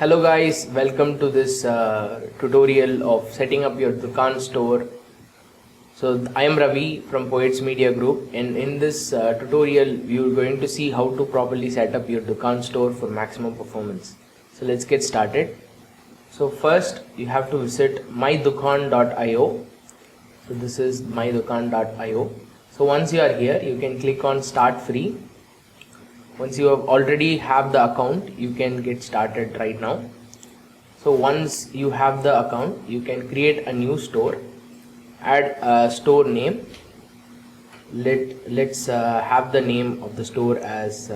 Hello guys, welcome to this tutorial of setting up your Dukaan store. So I am Ravi from Poets Media Group, and in this tutorial you are going to see how to properly set up your Dukaan store for maximum performance. So let's get started. So first you have to visit mydukaan.io. So this is mydukaan.io. So once you are here, you can click on start free. Once you already have the account, you can get started right now. So once you have the account, you can create a new store, add a store name. Let's have the name of the store as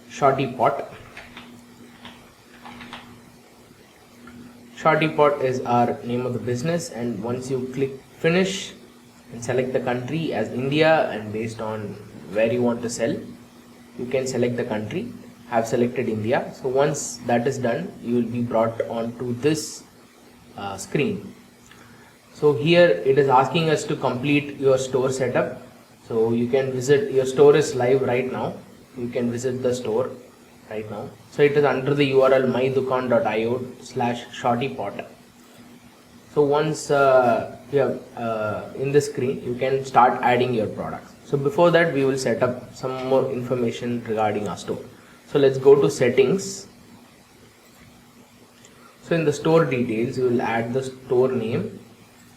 Shorty Pot. Shorty Pot is our name of the business, and once you click finish and select the country as India, and based on where you want to sell, you can select the country. I have selected India. So once that is done, you will be brought on to this screen. So here it is asking us to complete your store setup. So you can visit, your store is live right now. You can visit the store right now. So it is under the URL mydukaan.io/shortypot. So once you have in the screen, you can start adding your products. So before that, we will set up some more information regarding our store. So let's go to settings. So in the store details, you will add the store name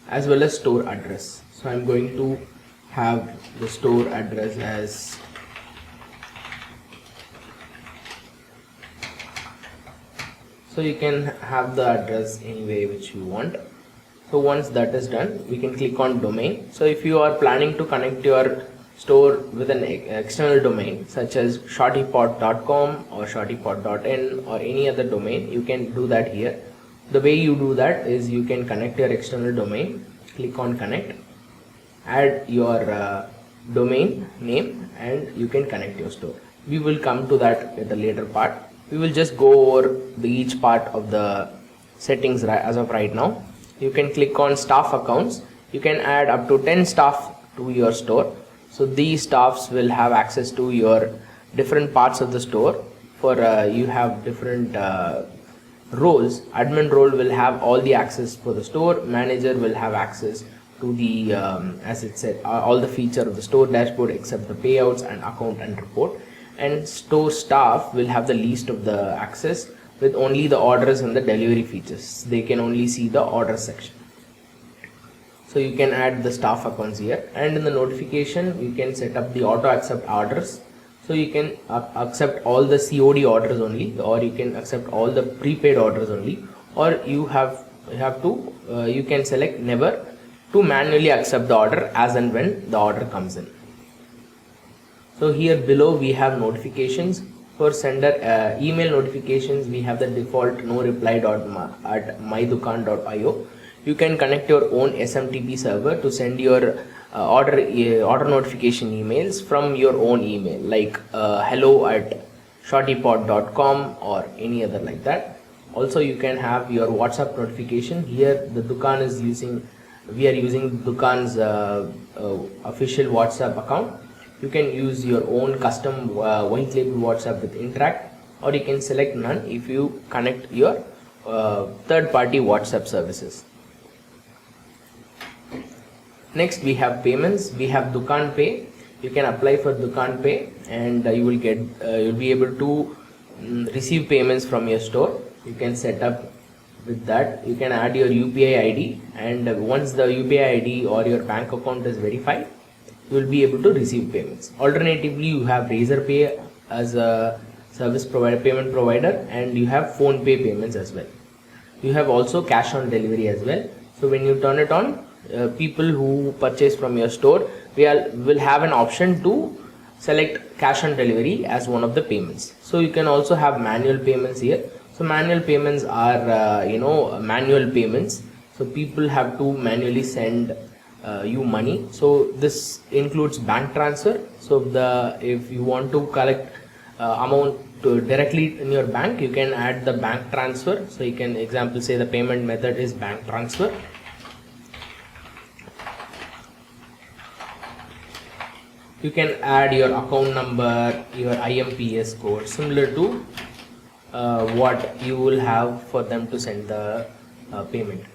as well as store address. So I'm going to have the store address as so you can have the address any way which you want. So once that is done, we can click on domain. So if you are planning to connect your store with an external domain such as shortypot.com or shortypot.in or any other domain, you can do that here. The way you do that is you can connect your external domain, click on connect, add your domain name, and you can connect your store. We will come to that at a later part. We will just go over each part of the settings as of right now. You can click on staff accounts. You can add up to 10 staff to your store. So these staffs will have access to your different parts of the store. For you have different roles. Admin role will have all the access for the store. Manager will have access to the as it said all the feature of the store dashboard except the payouts and account and report. And store staff will have the least of the access with only the orders and the delivery features. They can only see the order section. So you can add the staff accounts here, and in the notification you can set up the auto accept orders. So you can accept all the COD orders only, or you can accept all the prepaid orders only, or you can select never to manually accept the order as and when the order comes in. So here below we have notifications. For sender email notifications, we have the default no reply at mydukaan.io. You can connect your own SMTP server to send your order notification emails from your own email, like hello@shortypot.com or any other like that. Also, you can have your WhatsApp notification. Here the Dukaan is we are using Dukaan's official WhatsApp account. You can use your own custom white label WhatsApp with Interact, or you can select none if you connect your third-party WhatsApp services. Next we have payments. We have Dukaan Pay. You can apply for Dukaan Pay, and you will get you'll be able to receive payments from your store. You can set up with that. You can add your UPI ID, and once the UPI ID or your bank account is verified, you will be able to receive payments. Alternatively, you have Razorpay as a service provider, payment provider, and you have phone pay payments as well. You have also cash on delivery as well. So when you turn it on, people who purchase from your store will have an option to select cash on delivery as one of the payments. So you can also have manual payments here. So manual payments are manual payments. So people have to manually send you money. So this includes bank transfer. So if you want to collect amount directly in your bank, you can add the bank transfer. So you can example say the payment method is bank transfer. You can add your account number, your IMPS code, similar to what you will have for them to send the payment.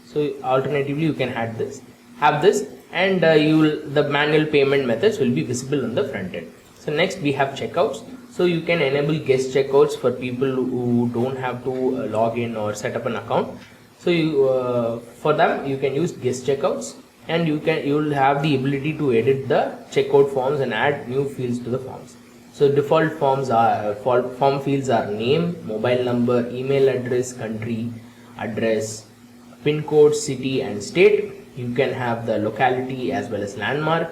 So alternatively you can have this, and the manual payment methods will be visible on the front end. So next we have checkouts. So you can enable guest checkouts for people who don't have to log in or set up an account. So for them you can use guest checkouts, and you will have the ability to edit the checkout forms and add new fields to the forms. So default form fields are name, mobile number, email address, country, address, pin code, city and state. You can have the locality as well as landmark.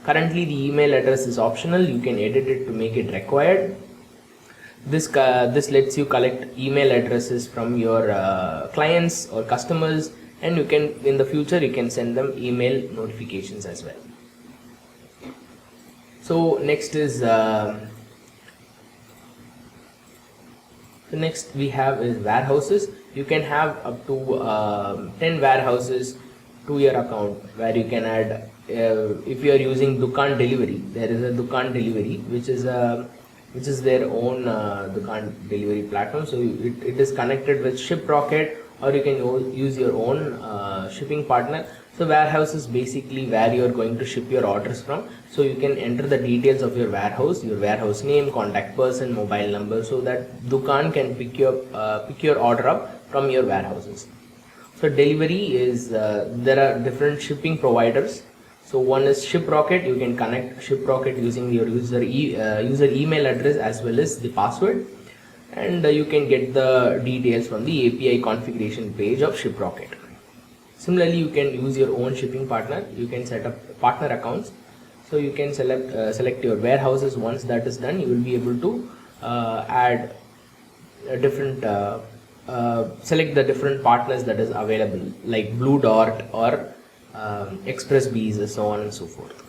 Currently the email address is optional. You can edit it to make it required. This lets you collect email addresses from your clients or customers, and you can, in the future, you can send them email notifications as well. So next is next we have is warehouses. You can have up to 10 warehouses to your account, where you can add, if you are using Dukaan delivery, there is a Dukaan delivery which is their own Dukaan delivery platform. So it is connected with ShipRocket, or you can use your own shipping partner. So warehouse is basically where you are going to ship your orders from. So you can enter the details of your warehouse name, contact person, mobile number, so that Dukaan can pick your order up from your warehouses. So delivery is, there are different shipping providers. So one is ShipRocket. You can connect ShipRocket using your user email address as well as the password, and you can get the details from the API configuration page of ShipRocket. Similarly, you can use your own shipping partner. You can set up partner accounts. So you can select your warehouses. Once that is done, you will be able to add a different select the different partners that is available, like Blue Dart or ExpressBees, so on and so forth.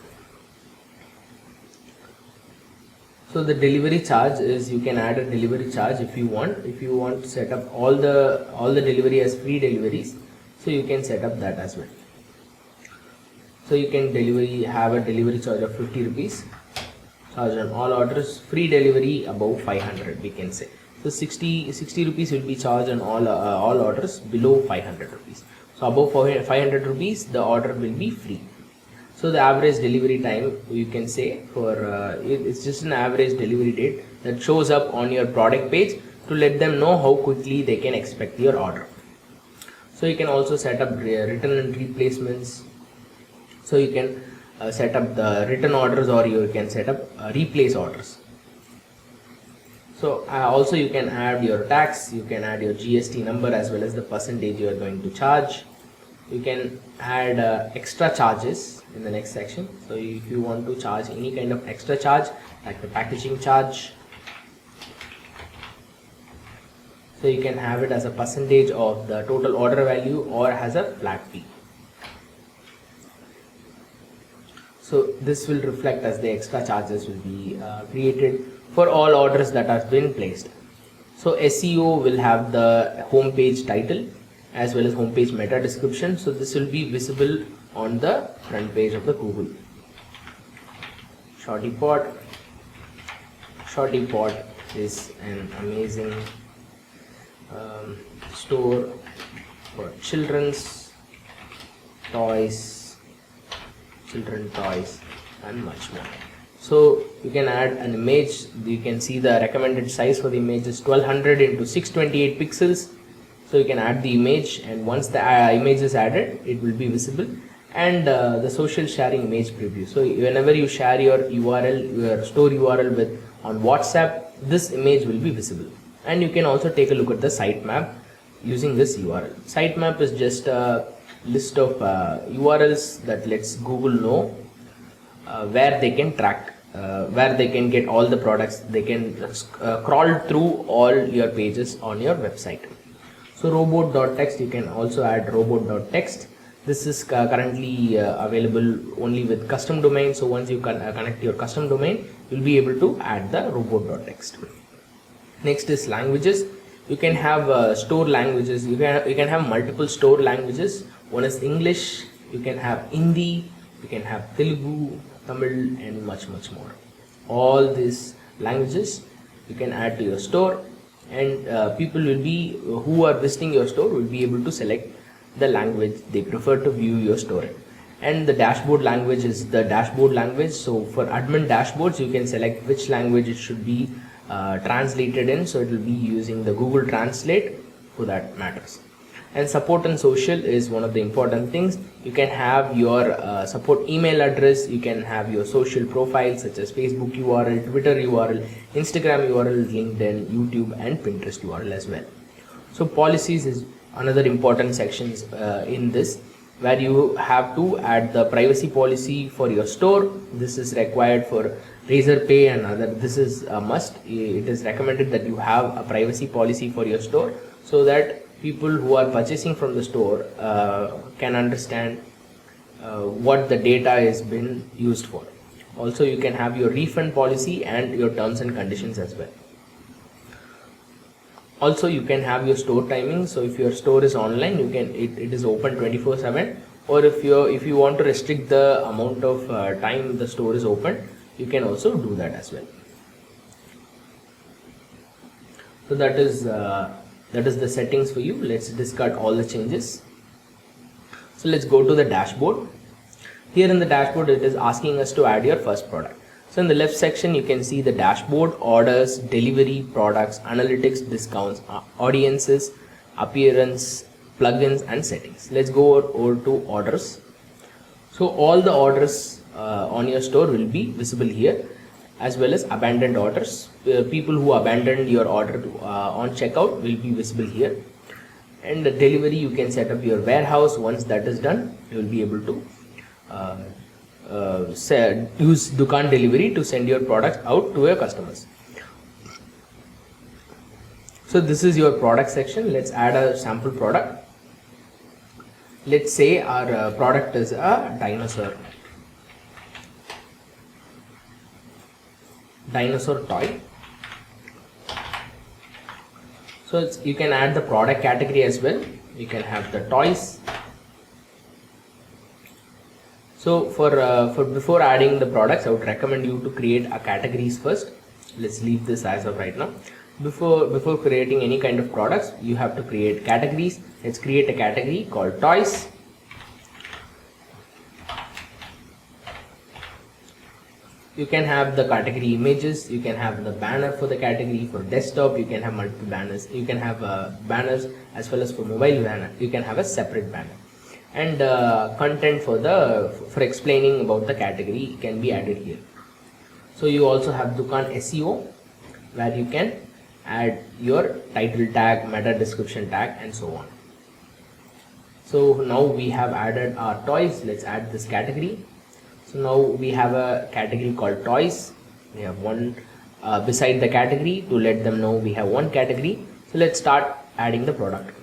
So the delivery charge is, you can add a delivery charge if you want. If you want to set up all the delivery as free deliveries, so you can set up that as well. So you can have a delivery charge of 50 rupees, charge on all orders, free delivery above 500, we can say. So 60 rupees will be charged on all orders below 500 rupees. So above 500 rupees, the order will be free. So the average delivery time, you can say, for it's just an average delivery date that shows up on your product page to let them know how quickly they can expect your order. So you can also set up return and replacements. So you can set up the return orders, or you can set up replace orders. So also you can add your tax, you can add your GST number as well as the percentage you are going to charge. You can add extra charges in the next section. So if you want to charge any kind of extra charge, like the packaging charge, so you can have it as a percentage of the total order value or as a flat fee. So this will reflect as the extra charges will be created for all orders that have been placed. So SEO will have the home page title as well as home page meta description. So this will be visible on the front page of the Google. ShortyPot is an amazing store for children's toys, and much more. So you can add an image. You can see the recommended size for the image is 1200 into 628 pixels. So you can add the image, and once the image is added, it will be visible. And the social sharing image preview. So whenever you share your URL, your store URL on WhatsApp, this image will be visible. And you can also take a look at the sitemap using this URL. Sitemap is just a list of URLs that lets Google know where they can track, where they can get all the products. They can crawl through all your pages on your website. So robot.txt, you can also add robot.txt. This is currently available only with custom domain. So once you connect your custom domain, you'll be able to add the robot.txt. Next is languages. You can have store languages. You can have multiple store languages. One is English. You can have Hindi. You can have Telugu, Tamil, and much more. All these languages you can add to your store. and people will be who are visiting your store will be able to select the language they prefer to view your store in. And the dashboard language is the dashboard language. So for admin dashboards, you can select which language it should be translated in, so it will be using the Google Translate for that matters. And support and social is one of the important things. You can have your support email address, you can have your social profiles such as Facebook URL, Twitter URL, Instagram URL, LinkedIn, YouTube and Pinterest URL as well. So policies is another important sections in this, where you have to add the privacy policy for your store. This is required for Razorpay and other. This is a must. It is recommended that you have a privacy policy for your store, so that people who are purchasing from the store can understand what the data is been used for. Also, you can have your refund policy and your terms and conditions as well. Also, you can have your store timing. So if your store is online, you can it is open 24/7, or if you want to restrict the amount of time the store is open, you can also do that as well. So that is the settings for you. Let's discard all the changes. So let's go to the dashboard. Here in the dashboard, it is asking us to add your first product. So in the left section, you can see the dashboard, orders, delivery, products, analytics, discounts, audiences, appearance, plugins and settings. Let's go over to orders. So all the orders on your store will be visible here, as well as abandoned orders. People who abandoned your order on checkout will be visible here. And the delivery, you can set up your warehouse. Once that is done, you will be able to use Dukaan delivery to send your products out to your customers. So this is your product section. Let's add a sample product. Let's say our product is a dinosaur toy. So you can add the product category as well. You can have the toys. So for before adding the products, I would recommend you to create a categories first. Let's leave this as of right now. Before creating any kind of products, you have to create categories. Let's create a category called toys. You can have the category images, you can have the banner for the category. For desktop, you can have multiple banners. You can have banners as well as for mobile banner. You can have a separate banner. And content for explaining about the category can be added here. So you also have Dukaan SEO, where you can add your title tag, meta description tag and so on. So now we have added our toys. Let's add this category. So now we have a category called toys. We have one beside the category to let them know we have one category. So let's start adding the product.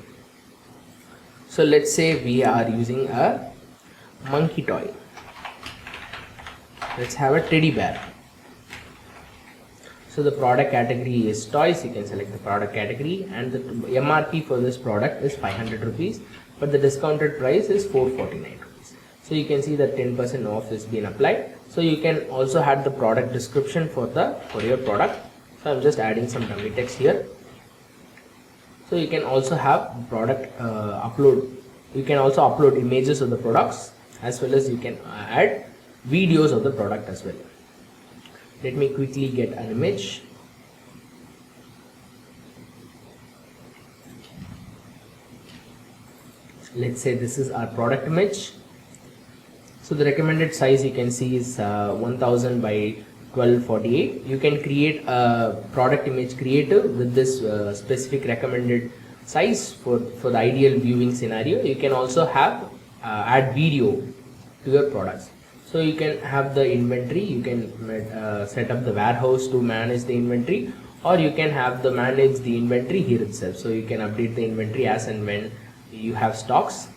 So let's say we are using a monkey toy. Let's have a teddy bear. So the product category is toys. You can select the product category, and the MRP for this product is 500 rupees, but the discounted price is 449 rupees. So you can see that 10% off is being applied. So you can also add the product description for your product. So I'm just adding some dummy text here. So you can also have product upload. You can also upload images of the products, as well as you can add videos of the product as well. Let me quickly get an image. Let's say this is our product image. So the recommended size you can see is 1000 by 1248. You can create a product image creator with this specific recommended size for the ideal viewing scenario. You can also have add video to your products. So you can have the inventory. You can set up the warehouse to manage the inventory, or you can have the manage the inventory here itself. So you can update the inventory as and when you have stocks.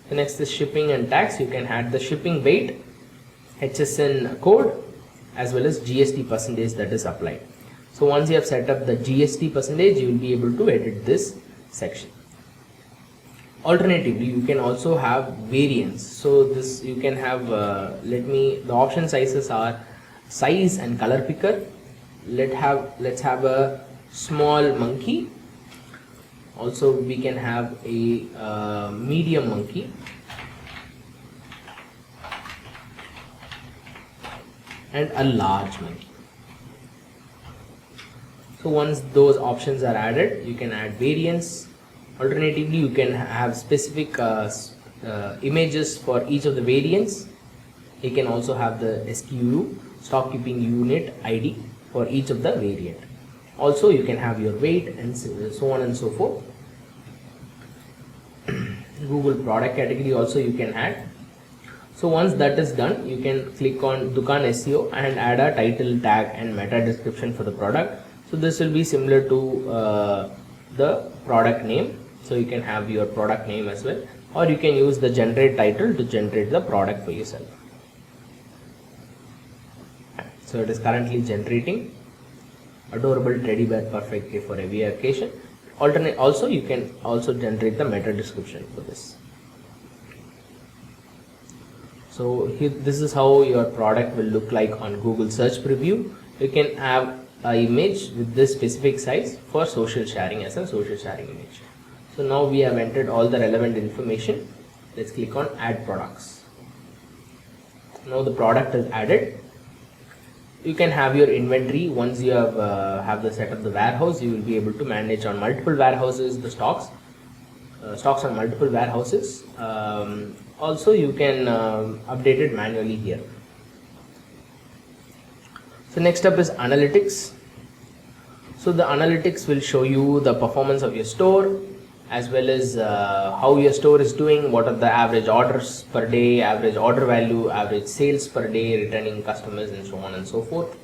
The next is shipping and tax. You can add the shipping weight, HSN code, as well as GST percentage that is applied. So once you have set up the GST percentage, you will be able to edit this section. Alternatively, you can also have variants. So this you can have the option sizes are size and color picker. Let's have a small monkey. Also we can have a medium monkey, and a large monkey. So once those options are added, you can add variants. Alternatively, you can have specific images for each of the variants. You can also have the SKU, stock keeping unit ID, for each of the variant. Also you can have your weight and so on and so forth. Google product category also you can add. So once that is done, you can click on Dukaan SEO and add a title, tag and meta description for the product. So this will be similar to the product name. So you can have your product name as well, or you can use the generate title to generate the product for yourself. So it is currently generating. Adorable teddy bear, perfectly for every occasion. Also you can also generate the meta description for this. So here, this is how your product will look like on Google search preview. You can have an image with this specific size for social sharing as a social sharing image. So now we have entered all the relevant information. Let's click on add products. Now the product is added. You can have your inventory. Once you have the set of the warehouse, you will be able to manage on multiple warehouses the stocks on multiple warehouses. Also you can update it manually here. So next up is analytics. So the analytics will show you the performance of your store, as well as how your store is doing, what are the average orders per day, average order value, average sales per day, returning customers, and so on and so forth.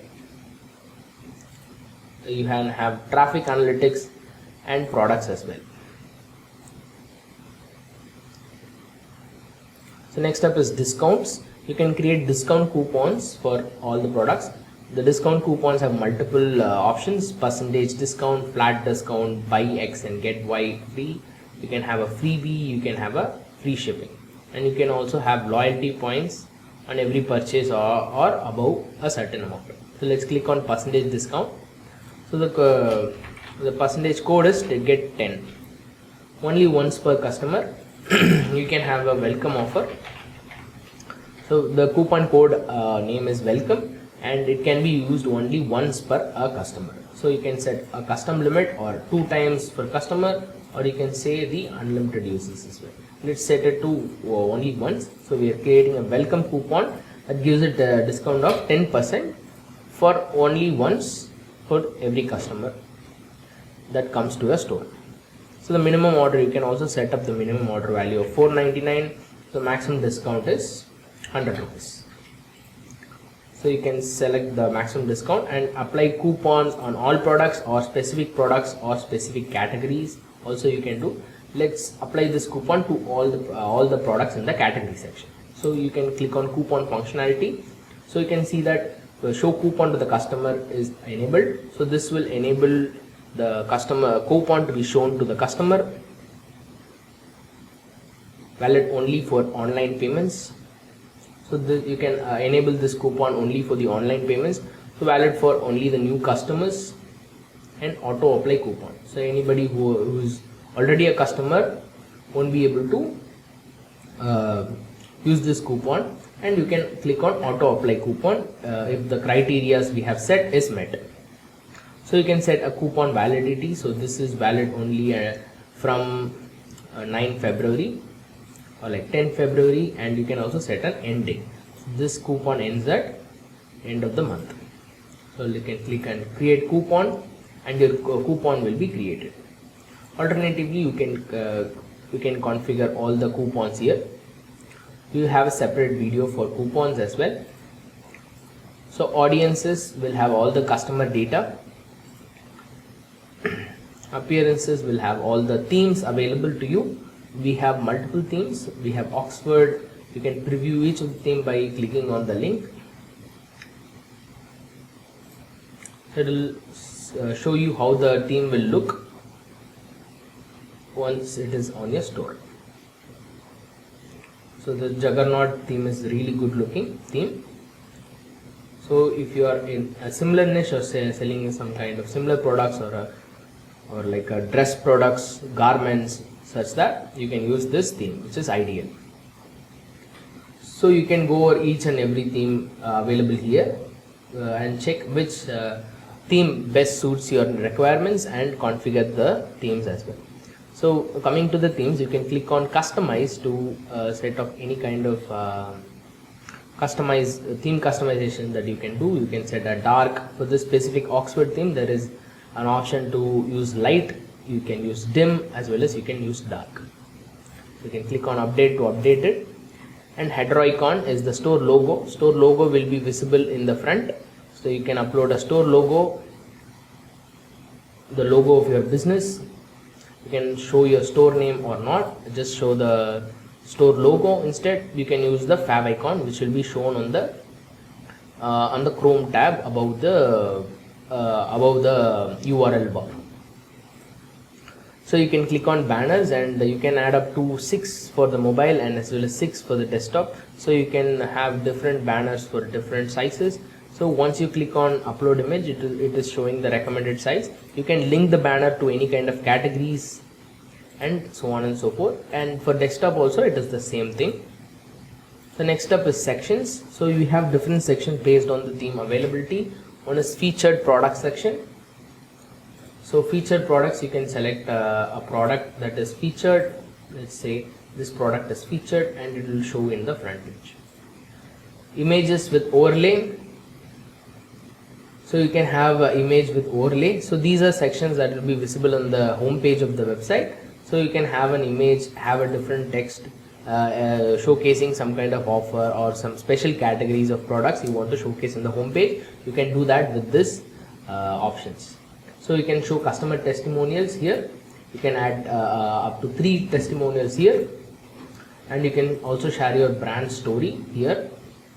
You can have traffic analytics and products as well. So next up is discounts. You can create discount coupons for all the products. The discount coupons have multiple options: percentage discount, flat discount, buy X and get Y free. You can have a freebie, you can have a free shipping, and you can also have loyalty points on every purchase or above a certain amount. So let's click on percentage discount. So the percentage code is to get 10, only once per customer. You can have a welcome offer. So the coupon code name is welcome, and it can be used only once per a customer. So you can set a custom limit, or 2 times per customer, or you can say the unlimited uses as well. Let's set it to only once. So we are creating a welcome coupon that gives it a discount of 10% for only once for every customer that comes to a store. So the minimum order, you can also set up the minimum order value of $4.99. The maximum discount is 100 rupees. So you can select the maximum discount and apply coupons on all products or specific categories. Also you can do. Let's apply this coupon to all the products in the category section. So you can click on coupon functionality. So you can see that the show coupon to the customer is enabled. So this will enable the customer coupon to be shown to the customer. Valid only for online payments. So you can enable this coupon only for the online payments. So valid for only the new customers, and auto apply coupon. So anybody who is already a customer won't be able to use this coupon, and you can click on auto apply coupon if the criteria we have set is met. So you can set a coupon validity. So this is valid only from 9 February or like 10 February, and you can also set an end date. So this coupon ends at end of the month. So you can click and create coupon, and your coupon will be created. Alternatively, you can configure all the coupons here. You have a separate video for coupons as well. So audiences will have all the customer data. Appearances will have all the themes available to you. We have multiple themes. We have Oxford. You can preview each of the theme by clicking on the link. It will show you how the theme will look once it is on your store. So the Juggernaut theme is really good looking theme. So if you are in a similar niche or selling some kind of similar products or or like dress products, garments, such that you can use this theme, which is ideal. So you can go over each and every theme available here and check which theme best suits your requirements and configure the themes as well. So coming to the themes, you can click on customize to set up any kind of theme customization that you can do. You can set a dark. For this specific Oxford theme, there is an option to use light. You can use dim as well as you can use dark. You can click on update to update it. And header icon is the store logo. Store logo will be visible in the front, so you can upload a store logo, the logo of your business. You can show your store name or not, just show the store logo. Instead you can use the fav icon, which will be shown on the Chrome tab above the URL bar. So you can click on banners, and you can add up to 6 for the mobile and as well as 6 for the desktop. So you can have different banners for different sizes. So once you click on upload image, it is showing the recommended size. You can link the banner to any kind of categories and so on and so forth. And for desktop also it is the same thing. So next up is sections. So you have different sections based on the theme availability. One is featured product section. So featured products, you can select a product that is featured. Let's say this product is featured and it will show in the front page. Images with overlay. So you can have an image with overlay. So these are sections that will be visible on the home page of the website. So you can have an image, have a different text showcasing some kind of offer or some special categories of products you want to showcase in the home page. You can do that with this options. So you can show customer testimonials here. You can add up to 3 testimonials here, and you can also share your brand story here.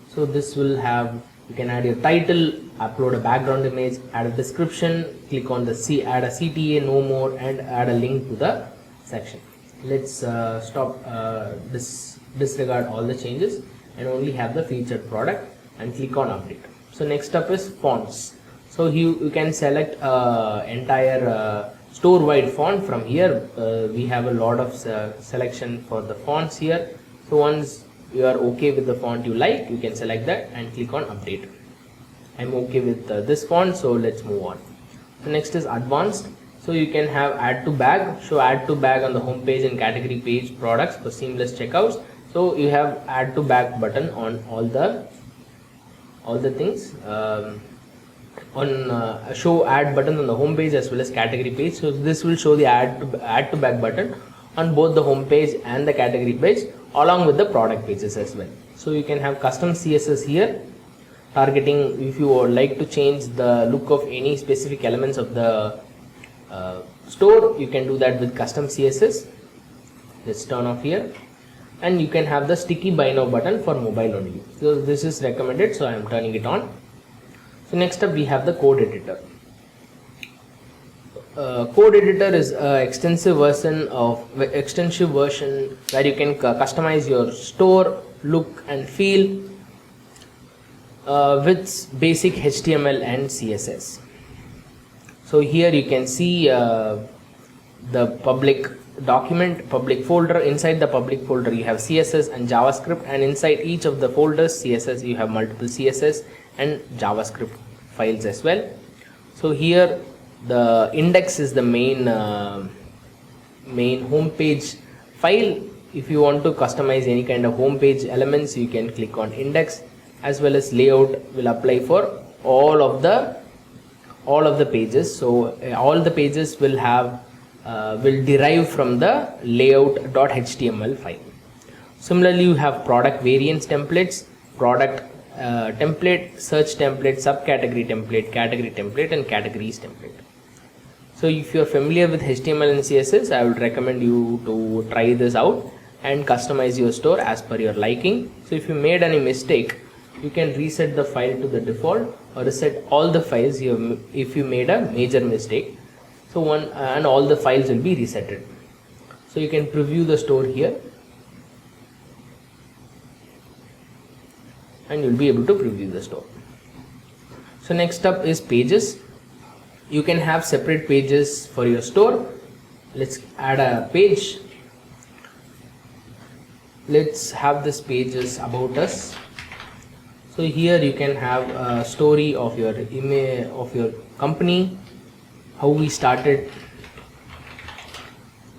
So this will have, you can add your title, upload a background image, add a description, click on the add a CTA, no more, and add a link to the section. Let's disregard all the changes and only have the featured product and click on update. So next up is fonts. So you can select entire store-wide font from here. We have a lot of selection for the fonts here. So once you are okay with the font you like, you can select that and click on update. I'm okay with this font, so let's move on. So next is advanced. So you can have add to bag. Show add to bag on the home page and category page products for seamless checkouts. So you have add to bag button on all the things. Show add button on the home page as well as category page. So this will show the add to bag button on both the home page and the category page along with the product pages as well. So you can have custom CSS here, targeting if you would like to change the look of any specific elements of the store. You can do that with custom CSS. Let's turn off here, and you can have the sticky buy now button for mobile only. So this is recommended, so I am turning it on. So next up we have the code editor. Code editor is an extensive version where you can customize your store look and feel with basic HTML and CSS. So here you can see the public document, public folder. Inside the public folder you have CSS and JavaScript, and inside each of the folders CSS you have multiple CSS and JavaScript files as well. So here the index is the main home page file. If you want to customize any kind of home page elements, you can click on index, as well as layout will apply for all of the pages. So all the pages will derive from the layout.html file. Similarly, you have product variants templates, product template, search template, subcategory template, category template, and categories template. So if you are familiar with HTML and CSS, I would recommend you to try this out and customize your store as per your liking. So if you made any mistake, you can reset the file to the default or reset all the files if you made a major mistake. So and all the files will be resetted. So you can preview the store here, and you'll be able to preview the store. So next up is pages. You can have separate pages for your store. Let's add a page. Let's have this page is about us. So here you can have a story of your image of your company, how we started,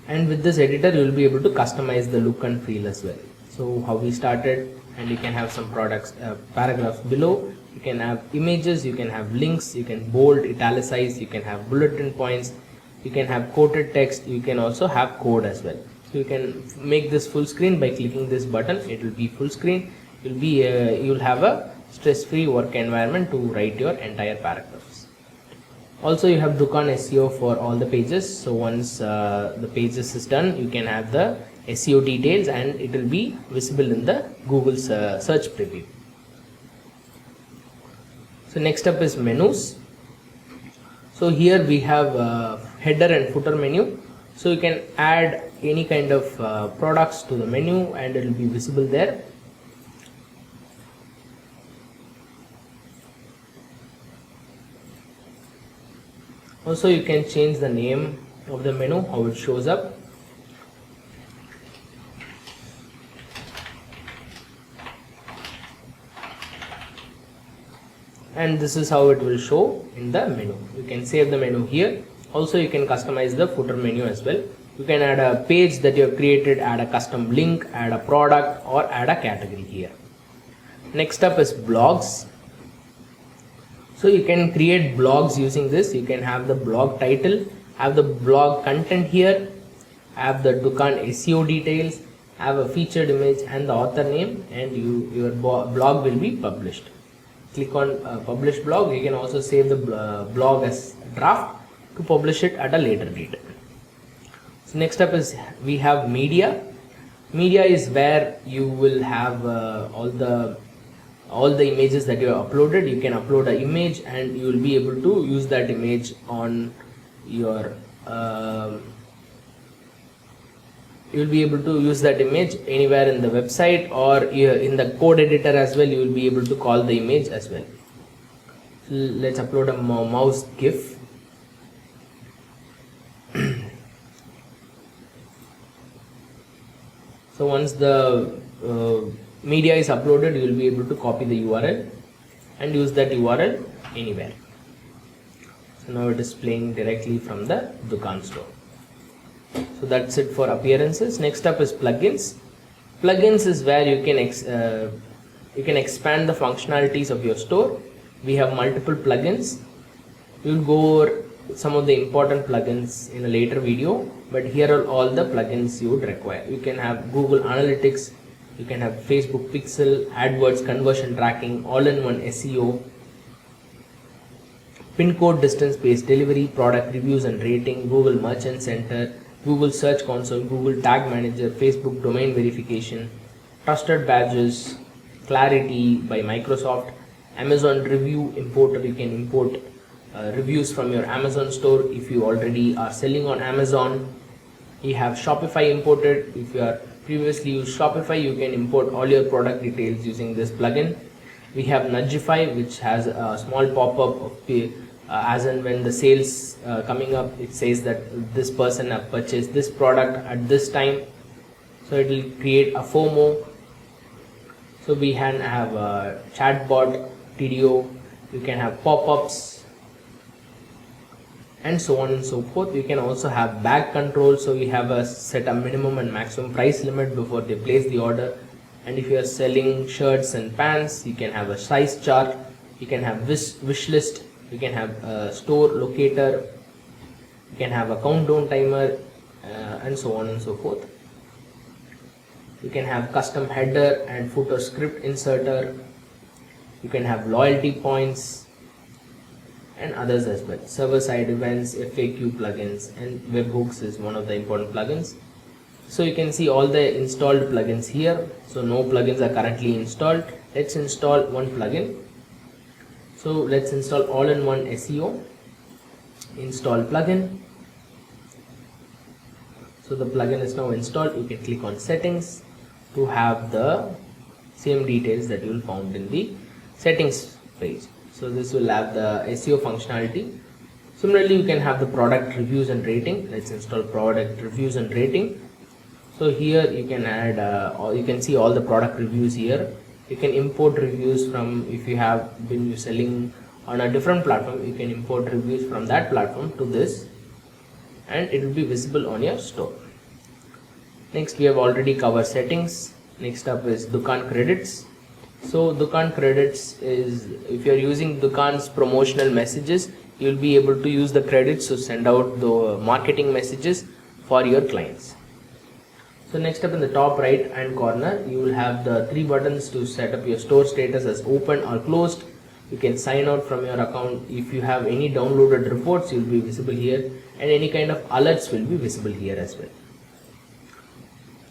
and with this editor you will be able to customize the look and feel as well. So how we started, and you can have some products paragraphs below. You can have images, you can have links, you can bold, italicize, you can have bulletin points, you can have quoted text, you can also have code as well. So you can make this full screen by clicking this button. It will be full screen. You'll have a stress-free work environment to write your entire paragraphs. Also you have Dukaan SEO for all the pages. So once the pages is done, you can have the SEO details and it will be visible in the Google search preview. So next up is menus. So here we have header and footer menu. So you can add any kind of products to the menu and it will be visible there. Also you can change the name of the menu, how it shows up. And this is how it will show in the menu. You can save the menu here. Also you can customize the footer menu as well. You can add a page that you have created, add a custom link, add a product, or add a category here. Next up is blogs. So you can create blogs using this. You can have the blog title, have the blog content here, have the Dukaan SEO details, have a featured image and the author name, and your blog will be published. Click on publish blog. You can also save the blog as draft to publish it at a later date. So next up is we have media. Media is where you will have all the images that you have uploaded. You can upload an image and you will be able to use that image on your you will be able to use that image anywhere in the website or in the code editor as well. You will be able to call the image as well. So let's upload a mouse GIF. So once the media is uploaded, you will be able to copy the URL and use that URL anywhere. So now it is playing directly from the Dukaan store. So that's it for appearances. Next up is plugins. Plugins is where you can expand the functionalities of your store. We have multiple plugins. We will go over some of the important plugins in a later video, but here are all the plugins you would require. You can have Google Analytics, you can have Facebook Pixel, AdWords conversion tracking, all-in-one SEO, pin code distance-based delivery, product reviews and rating, Google Merchant Center, Google Search Console, Google Tag Manager, Facebook domain verification, trusted badges, Clarity by Microsoft, Amazon Review Importer. You can import reviews from your Amazon store if you already are selling on Amazon. You have Shopify imported. If you are previously used Shopify, you can import all your product details using this plugin. We have Nudgify, which has a small pop-up of as and when the sales coming up, it says that this person have purchased this product at this time, so it will create a FOMO. So we can have a chatbot, TDO, you can have pop-ups and so on and so forth. You can also have bag control, so we have a set a minimum and maximum price limit before they place the order. And if you are selling shirts and pants, you can have a size chart, you can have wish list, you can have a store locator, you can have a countdown timer, and so on and so forth. You can have custom header and footer script inserter, you can have loyalty points and others as well. Server side events, FAQ plugins, and webhooks is one of the important plugins. So you can see all the installed plugins here. So no plugins are currently installed. Let's install one plugin. So let's install all-in-one SEO. Install plugin. So the plugin is now installed. You can click on settings to have the same details that you will found in the settings page. So this will have the SEO functionality. Similarly, you can have the product reviews and rating. Let's install product reviews and rating. So here you can add, or you can see all the product reviews here. You can import reviews from, if you have been selling on a different platform, you can import reviews from that platform to this, and it will be visible on your store. Next, we have already covered settings. Next up is Dukaan credits. So Dukaan credits is, if you are using Dukaan's promotional messages, you will be able to use the credits to send out the marketing messages for your clients. So next up in the top right hand corner, you will have the 3 buttons to set up your store status as open or closed. You can sign out from your account. If you have any downloaded reports, you will be visible here, and any kind of alerts will be visible here as well.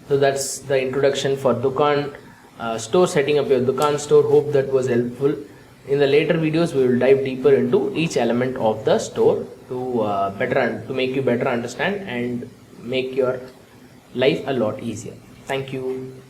So that's the introduction for Dukaan store, setting up your Dukaan store. Hope that was helpful. In the later videos, we will dive deeper into each element of the store to make you better understand and make your life a lot easier. Thank you.